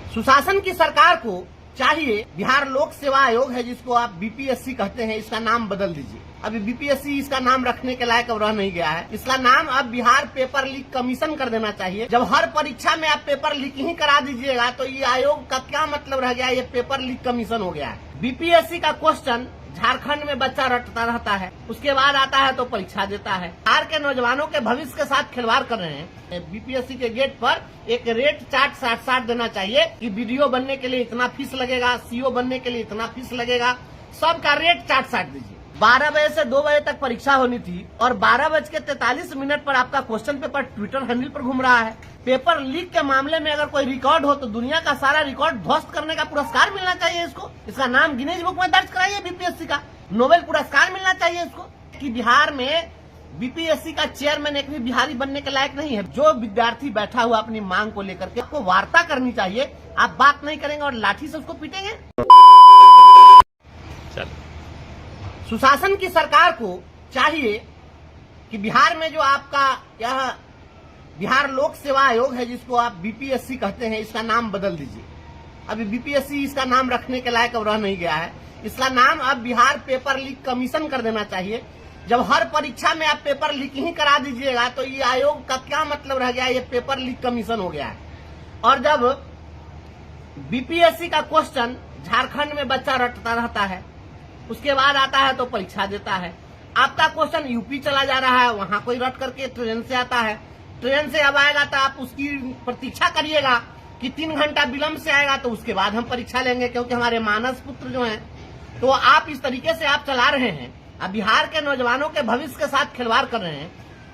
सुशासन की सरकार को चाहिए, बिहार लोक सेवा आयोग है जिसको आप बीपीएससी कहते हैं, इसका नाम बदल दीजिए। अभी बीपीएससी इसका नाम रखने के लायक अब रह नहीं गया है। इसका नाम अब बिहार पेपर लीक कमीशन कर देना चाहिए। जब हर परीक्षा में आप पेपर लीक ही करा दीजिएगा तो ये आयोग का क्या मतलब रह गया, ये पेपर लीक कमीशन हो गया है। बीपीएससी का क्वेश्चन झारखंड में बच्चा रटता रहता है, उसके बाद आता है तो परीक्षा देता है। बिहार के नौजवानों के भविष्य के साथ खिलवाड़ कर रहे हैं। बीपीएससी के गेट पर एक रेट चार्ट साठ देना चाहिए कि वीडियो बनने के लिए इतना फीस लगेगा, सीओ बनने के लिए इतना फीस लगेगा, सबका रेट चार्ट साठ दीजिए। 12 बजे से 2 बजे तक परीक्षा होनी थी और 12:43 पर आपका क्वेश्चन पेपर ट्विटर हैंडल पर घूम रहा है। पेपर लीक के मामले में अगर कोई रिकॉर्ड हो तो दुनिया का सारा रिकॉर्ड ध्वस्त करने का पुरस्कार मिलना चाहिए इसको। इसका नाम गिनीज बुक में दर्ज कराइए, बीपीएससी का नोबेल पुरस्कार मिलना चाहिए इसको। कि बिहार में बीपीएससी का चेयरमैन एक भी बिहारी बनने के लायक नहीं है। जो विद्यार्थी बैठा हुआ अपनी मांग को लेकर के, आपको वार्ता करनी चाहिए। आप बात नहीं करेंगे और लाठी से उसको पीटेंगे। सुशासन की सरकार को चाहिए कि बिहार में जो आपका यह बिहार लोक सेवा आयोग है जिसको आप बीपीएससी कहते हैं, इसका नाम बदल दीजिए। अभी बीपीएससी इसका नाम रखने के लायक अब रह नहीं गया है। इसका नाम अब बिहार पेपर लीक कमीशन कर देना चाहिए। जब हर परीक्षा में आप पेपर लीक ही करा दीजिएगा तो ये आयोग का क्या मतलब रह गया, ये पेपर लीक कमीशन हो गया है। और जब बीपीएससी का क्वेश्चन झारखंड में बच्चा रटता रहता है, उसके बाद आता है तो परीक्षा देता है। आपका क्वेश्चन यूपी चला जा रहा है, वहां कोई रट करके ट्रेन से आता है, ट्रेन से अब आएगा तो आप उसकी प्रतीक्षा करिएगा कि 3 घंटा विलंब से आएगा तो उसके बाद हम परीक्षा लेंगे, क्योंकि हमारे मानस पुत्र जो हैं। तो आप इस तरीके से आप चला रहे हैं। अब बिहार के नौजवानों के भविष्य के साथ खिलवाड़ कर रहे हैं।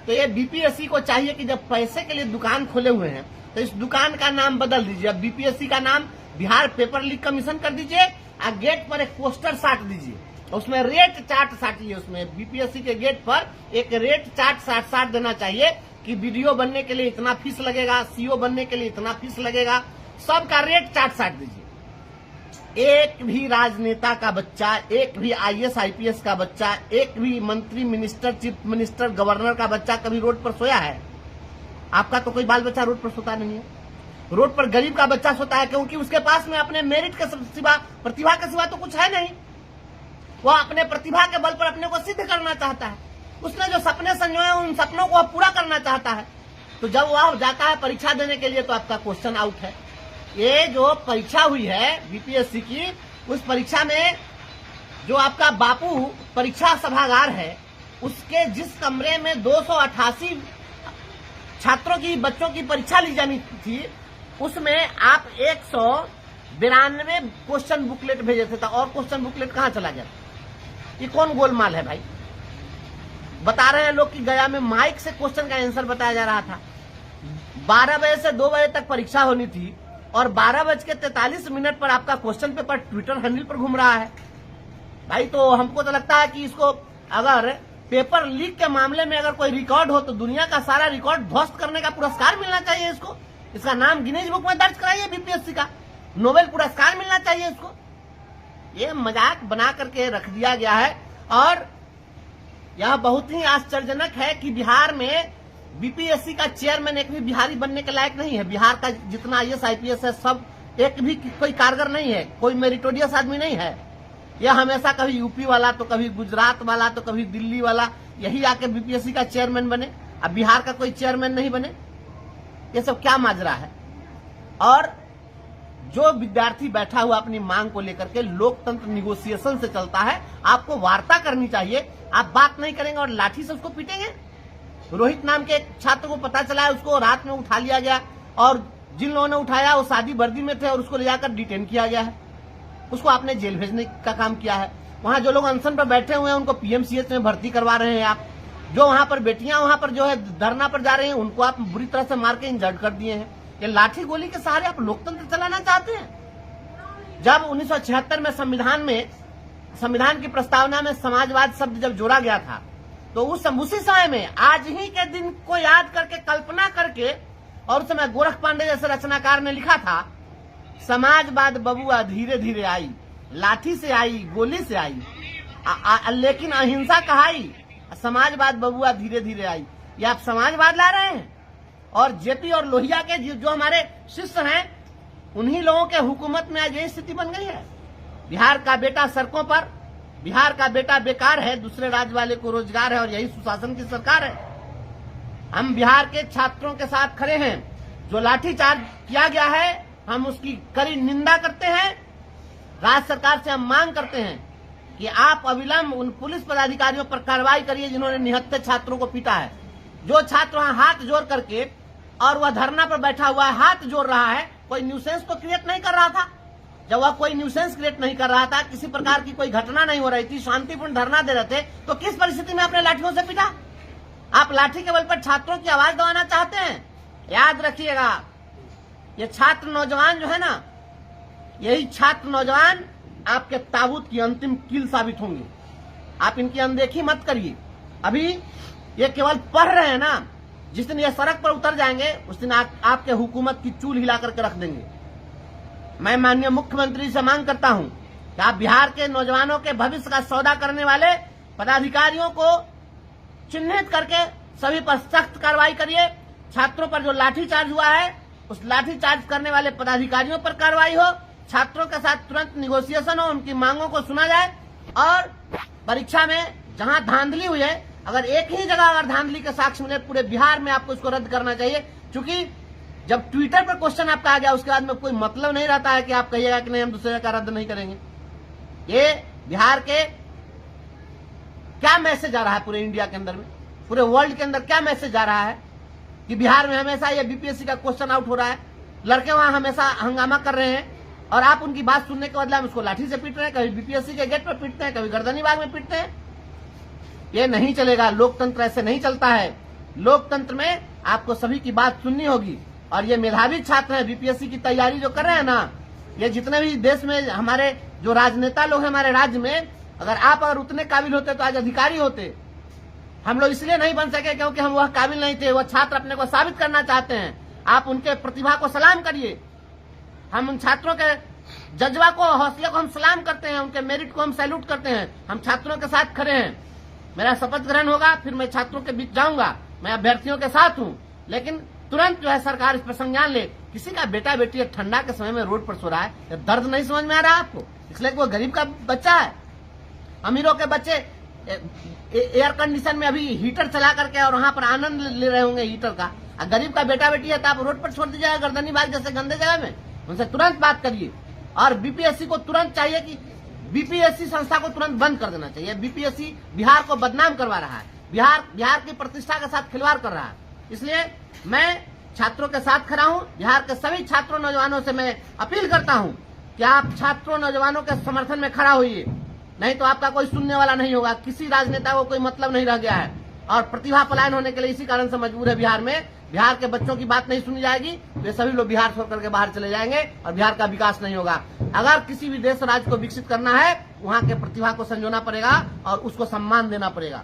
तो ये बीपीएससी को चाहिए कि जब पैसे के लिए दुकान खोले हुए हैं तो इस दुकान का नाम बदल दीजिए। अब बीपीएससी का नाम बिहार पेपर लीक कमीशन कर दीजिए और गेट पर एक पोस्टर साट दीजिए, उसमें रेट चार्ट साटिए। उसमें बीपीएससी के गेट पर एक रेट चार्ट साट देना चाहिए कि वीडियो बनने के लिए इतना फीस लगेगा, सीओ बनने के लिए इतना फीस लगेगा, सबका रेट चार्ट साट दीजिए। एक भी राजनेता का बच्चा, एक भी आईएएस आईपीएस का बच्चा, एक भी मंत्री, मिनिस्टर, चीफ मिनिस्टर, गवर्नर का बच्चा कभी रोड पर सोया है? आपका तो कोई बाल बच्चा रोड पर सोता नहीं है। रोड पर गरीब का बच्चा सोता है, क्योंकि उसके पास में अपने मेरिट के सिवा, प्रतिभा के सिवा तो कुछ है नहीं। वह अपने प्रतिभा के बल पर अपने को सिद्ध करना चाहता है। उसने जो सपने संजोए उन सपनों को पूरा करना चाहता है। तो जब वह जाता है परीक्षा देने के लिए तो आपका क्वेश्चन आउट है। ये जो परीक्षा हुई है बीपीएससी की, उस परीक्षा में जो आपका बापू परीक्षा सभागार है, उसके जिस कमरे में 288 छात्रों की, बच्चों की परीक्षा ली जानी थी, उसमें आप 192 क्वेश्चन बुकलेट भेजे थे। और क्वेश्चन बुकलेट कहाँ चला गया? ये कौन गोलमाल है भाई? बता रहे हैं लोग कि गया में माइक से क्वेश्चन का आंसर बताया जा रहा था। 12 बजे से 2 बजे तक परीक्षा होनी थी और 12:43 पर आपका क्वेश्चन पेपर ट्विटर हैंडल पर घूम रहा है भाई। तो हमको तो लगता है कि इसको, अगर पेपर लीक के मामले में अगर कोई रिकॉर्ड हो तो दुनिया का सारा रिकॉर्ड ध्वस्त करने का पुरस्कार मिलना चाहिए इसको। इसका नाम गिनीज बुक में दर्ज कराइए, बीपीएससी का नोबेल पुरस्कार मिलना चाहिए इसको। ये मजाक बना करके रख दिया गया है। और यह बहुत ही आश्चर्यजनक है कि बिहार में बीपीएससी का चेयरमैन एक भी बिहारी बनने के लायक नहीं है। बिहार का जितना आईएएस आईपीएस है, सब एक भी कोई कारगर नहीं है, कोई मेरिटोरियस आदमी नहीं है। यह हमेशा कभी यूपी वाला, तो कभी गुजरात वाला, तो कभी दिल्ली वाला, यही आके बीपीएससी का चेयरमैन बने। अब बिहार का कोई चेयरमैन नहीं बने। ये सब क्या माजरा है? और जो विद्यार्थी बैठा हुआ अपनी मांग को लेकर के, लोकतंत्र निगोसिएशन से चलता है। आपको वार्ता करनी चाहिए। आप बात नहीं करेंगे और लाठी से उसको पीटेंगे। रोहित नाम के एक छात्र को पता चला है, उसको रात में उठा लिया गया और जिन लोगों ने उठाया वो शादी वर्दी में थे और उसको ले जाकर डिटेन किया गया है। उसको आपने जेल भेजने का काम किया है। वहां जो लोग अनशन पर बैठे हुए हैं उनको पीएमसीएच में भर्ती करवा रहे हैं आप। जो वहां पर बेटियां वहां पर जो है धरना पर जा रही हैं, उनको आप बुरी तरह से मार के इंजर्ड कर दिए हैं। ये लाठी गोली के सहारे आप लोकतंत्र चलाना चाहते हैं? जब 1976 में संविधान की प्रस्तावना में समाजवाद शब्द जब जोड़ा गया था, तो उसी समय में आज ही के दिन को याद करके, कल्पना करके, और उस समय गोरख पांडे जैसे रचनाकार ने लिखा था, समाजवाद बबुआ धीरे धीरे आई, लाठी से आई, गोली से आई, लेकिन अहिंसा कहाई, समाजवाद बबुआ धीरे धीरे आई। ये आप समाजवाद ला रहे हैं। और जेपी और लोहिया के जो हमारे शिष्य हैं, उन्हीं लोगों के हुकूमत में आज यही स्थिति बन गई है। बिहार का बेटा सड़कों पर, बिहार का बेटा बेकार है, दूसरे राज्य वाले को रोजगार है, और यही सुशासन की सरकार है। हम बिहार के छात्रों के साथ खड़े हैं। जो लाठीचार्ज किया गया है, हम उसकी कड़ी निंदा करते हैं। राज्य सरकार से हम मांग करते हैं कि आप अविलंब उन पुलिस पदाधिकारियों पर कार्रवाई करिए जिन्होंने निहत्थे छात्रों को पीटा है। जो छात्र वहां हाथ जोड़ करके, और वह धरना पर बैठा हुआ है, हाथ जोड़ रहा है, कोई न्यूसेंस तो क्रिएट नहीं कर रहा था। जब वह कोई न्यूसेंस क्रिएट नहीं कर रहा था, किसी प्रकार की कोई घटना नहीं हो रही थी, शांतिपूर्ण धरना दे रहे थे, तो किस परिस्थिति में आपने लाठियों से पीटा? आप लाठी के बल पर छात्रों की आवाज दबाना चाहते हैं? याद रखिएगा, ये छात्र नौजवान जो है ना, यही छात्र नौजवान आपके ताबूत की अंतिम कील साबित होंगे। आप इनकी अनदेखी मत करिए। अभी ये केवल पढ़ रहे हैं ना, जिस दिन ये सड़क पर उतर जाएंगे उस दिन आपके हुकूमत की चूल हिला करके रख देंगे। मैं माननीय मुख्यमंत्री से मांग करता हूं कि आप बिहार के नौजवानों के भविष्य का सौदा करने वाले पदाधिकारियों को चिन्हित करके सभी पर सख्त कार्रवाई करिए। छात्रों पर जो लाठीचार्ज हुआ है, उस लाठीचार्ज करने वाले पदाधिकारियों पर कार्रवाई हो। छात्रों के साथ तुरंत निगोशिएशन हो, उनकी मांगों को सुना जाए, और परीक्षा में जहां धांधली हुई है, अगर एक ही जगह अगर धांधली के साक्ष्य मिले पूरे बिहार में, आपको इसको रद्द करना चाहिए। क्योंकि जब ट्विटर पर क्वेश्चन आपका आ गया, उसके बाद में कोई मतलब नहीं रहता है कि आप कहिएगा कि नहीं हम दूसरे का रद्द नहीं करेंगे। ये बिहार के क्या मैसेज आ रहा है पूरे इंडिया के अंदर में, पूरे वर्ल्ड के अंदर क्या मैसेज आ रहा है कि बिहार में हमेशा ये बीपीएससी का क्वेश्चन आउट हो रहा है, लड़के वहां हमेशा हंगामा कर रहे हैं, और आप उनकी बात सुनने के बदले हम उसको लाठी से पीट रहे हैं। कभी बीपीएससी के गेट पर पीटते हैं, कभी गर्दनी बाग में पीटते हैं। ये नहीं चलेगा। लोकतंत्र ऐसे नहीं चलता है। लोकतंत्र में आपको सभी की बात सुननी होगी। और ये मेधावी छात्र हैं, बीपीएससी की तैयारी जो कर रहे हैं ना, ये जितने भी देश में हमारे जो राजनेता लोग हैं हमारे राज्य में, अगर उतने काबिल होते तो आज अधिकारी होते। हम लोग इसलिए नहीं बन सके क्योंकि हम वह काबिल नहीं थे। वह छात्र अपने को साबित करना चाहते हैं। आप उनके प्रतिभा को सलाम करिए। हम उन छात्रों के जज्बा को, हौसले को हम सलाम करते हैं, उनके मेरिट को हम सैल्यूट करते हैं। हम छात्रों के साथ खड़े हैं। मेरा शपथ ग्रहण होगा, फिर मैं छात्रों के बीच जाऊंगा। मैं अभ्यर्थियों के साथ हूं, लेकिन तुरंत जो है सरकार इस पर संज्ञान ले। किसी का बेटा बेटी ठंडा के समय में रोड पर सो रहा है, दर्द नहीं समझ में आ रहा आपको? इसलिए वो गरीब का बच्चा है। अमीरों के बच्चे एयर कंडीशन में अभी हीटर चला करके और वहां पर आनंद ले रहे होंगे हीटर का। गरीब का बेटा बेटी है तो आप रोड पर छोड़ दीजिएगा गर्दनी बाग जैसे गंदे जगह में। उनसे तुरंत बात करिए। और बीपीएससी को तुरंत चाहिए कि बीपीएससी संस्था को तुरंत बंद कर देना चाहिए। बीपीएससी बिहार को बदनाम करवा रहा है, बिहार की प्रतिष्ठा के साथ खिलवाड़ कर रहा है। इसलिए मैं छात्रों के साथ खड़ा हूं। बिहार के सभी छात्रों नौजवानों से मैं अपील करता हूं कि आप छात्रों नौजवानों के समर्थन में खड़ा होइए, नहीं तो आपका कोई सुनने वाला नहीं होगा। किसी राजनेता को कोई मतलब नहीं रह गया है, और प्रतिभा पलायन होने के लिए इसी कारण से मजबूर है बिहार में। बिहार के बच्चों की बात नहीं सुनी जाएगी तो ये सभी लोग बिहार छोड़ करके बाहर चले जाएंगे और बिहार का विकास नहीं होगा। अगर किसी भी देश राज्य को विकसित करना है, वहां के प्रतिभा को संजोना पड़ेगा और उसको सम्मान देना पड़ेगा।